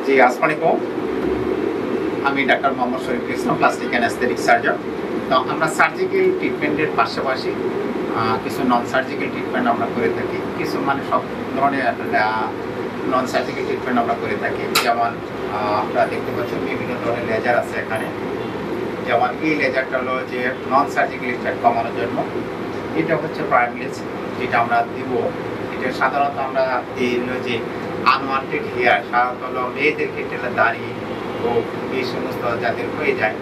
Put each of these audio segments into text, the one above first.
জি, আসসালামু আলাইকুম। আমি doctor Mohammad Shariful Islam, plastic and aesthetic surgeon. তো আমরা সার্জিক্যাল ট্রিটমেন্টের পাশাপাশি কিছু নন সার্জিক্যাল ট্রিটমেন্ট আমরা করে থাকি। কিছু মানে সব ধরনের নন সার্জিক্যাল ট্রিটমেন্ট আমরা করে থাকি। যেমন আপনারা দেখতে পাচ্ছেন বিভিন্ন ধরনের লেজার আছে এখানে। যেমন এই লেজারটা হলো যে নন সার্জিক্যাল ইফেক্ট কমানোর জন্য। এটা হচ্ছে প্রাইমলেস, যেটা আমরা দিব। এটা সাধারণত আমরা এই হলো যে আনওয়ান্টেড হেয়ার, সাধারণত হলো মেয়েদের ক্ষেত্রে দাড়ি ও এই সমস্ত যাদের হয়ে যায়,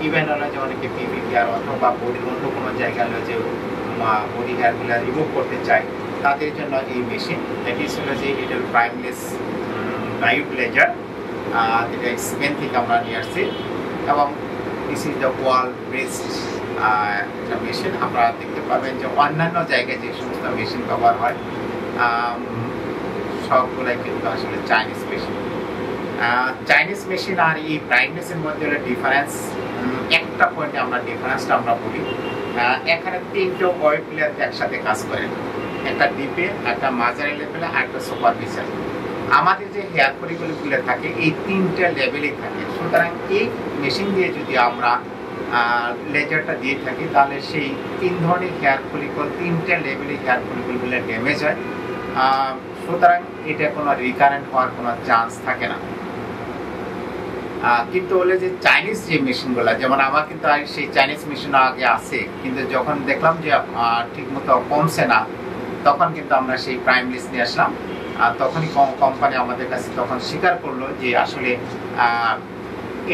ইভেন হলো যে অনেকে পিপি হেয়ার অথবা বডির অন্য কোনো জায়গায় হলো যে বডি হেয়ারগুলো রিমুভ করতে চায়, তাদের জন্য এই মেশিন। দ্যাট ইজ হলো যে এটার প্রাইমলেস নাইট লেজার, যেটা স্পেন থেকে আমরা নিয়ে আসছি। এবং this is the wall based একটা মেশিন। আপনারা দেখতে পাবেন যে অন্যান্য জায়গায় যে সমস্ত মেশিন ব্যবহার হয় সবগুলাই কিন্তু আসলে চাইনিজ মেশিন। চাইনিজ মেশিন আর এই প্রাইমলেসের মধ্যে হলো ডিফারেন্স। একটা পয়েন্টে আমরা ডিফারেন্সটা আমরা বলি, এখানে তিনটে ওয়েভ প্লেয়ার একসাথে কাজ করেন, একটা ডিপে, একটা মাঝারি লেভেলে আর একটা সুপারফিশিয়াল। আমাদের যে হেয়ার ফলিকলগুলো থাকে এই তিনটা লেভেলেই থাকে। সুতরাং এই মেশিন দিয়ে যদি আমরা লেজারটা দিয়ে থাকি, তাহলে সেই তিন ধরনের হেয়ার ফলিকল, তিনটা লেভেলে হেয়ার ফলিকলগুলো ড্যামেজ হয়। সুতরাং এটা কোনো রিকারেন্ট হওয়ার কোনো চান্স থাকে না। কিন্তু হলে যে চাইনিজ যে মেশিনগুলো, যেমন আমার কিন্তু সেই চাইনিজ মেশিনও আগে আছে, কিন্তু যখন দেখলাম যে ঠিকমতো কমছে না, তখন কিন্তু আমরা সেই প্রাইমলেস নিয়ে আসলাম। তখনই কোম্পানি আমাদের কাছে তখন স্বীকার করলো যে আসলে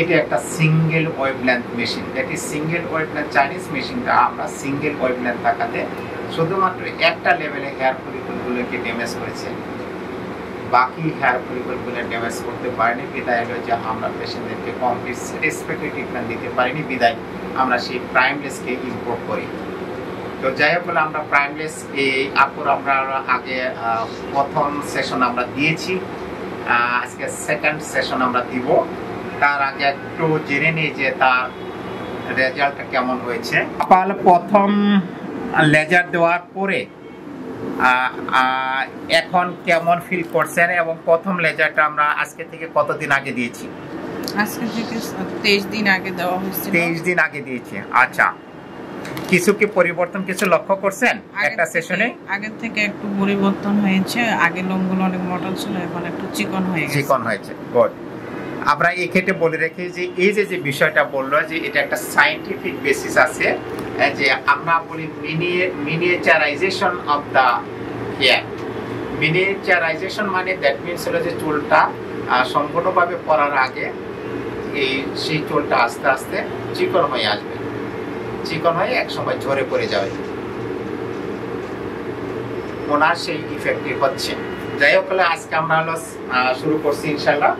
এটা একটা single wavelength machine. That is single wavelength. Chinese মেশিনটা আমরা সিঙ্গেল ওয়েভলেন্থ থাকাতে শুধুমাত্র একটা লেভেলে হেয়ার ফলিকলগুলোকে ড্যামেজ করেছে, বাকি হেয়ার ফলিকলগুলো ড্যামেজ করতে পারিনি। বিদায় হলো যে আমরা পেশেন্টদেরকে কমপ্লিট স্যাটিসফ্যাক্টরি ট্রিটমেন্ট দিতে পারিনি, বিদায় আমরা সেই প্রাইমলেসকে ইম্পোর্ট করি। তো যাই হোক, বলে আমরা প্রাইমলেস এই আপুর আমরা আগে প্রথম সেশন আমরা দিয়েছি, আজকে সেকেন্ড সেশন আমরা দিব। তার আগে একটু জেনে নিই যে তার রেজাল্টটা কেমন হয়েছে। তাহলে প্রথম লেজার দেওয়ার পরে এখন কেমন ফিল করছেন, এবং প্রথম লেজারটা আমরা আজকে থেকে কতদিন আগে দিয়েছি? আজকে থেকে 23 দিন আগে দেওয়া হয়েছিল। 23 দিন আগে দিয়েছি। আচ্ছা, কিছু কি পরিবর্তন কিছু লক্ষ্য করছেন একটা সেশনে? আগের থেকে একটু পরিবর্তন হয়েছে। আগে লোমগুলো অনেক মোটা ছিল, এখন একটু চিকন হয়ে গেছে। চিকন হয়েছে, গুড। আমরা এই ক্ষেত্রে বলে রাখি যে এই যে বিষয়টা বললো যে এটা একটা সায়েন্টিফিক বেসিস আছে, যে আমরা বলি miniaturisation of the hair. Miniaturisation মানে দ্যাট মিনস হলো যে চুলটা সম্পূর্ণভাবে পড়ার আগে সেই চুলটা আস্তে আস্তে চিকন হয়ে আসবে, চিকন হয়ে এক সময় ঝরে পড়ে যাবে। ওনার সেই ইফেক্টই হচ্ছে। যাই হোক, আজকে আমরা শুরু করছি ইনশাল্লাহ।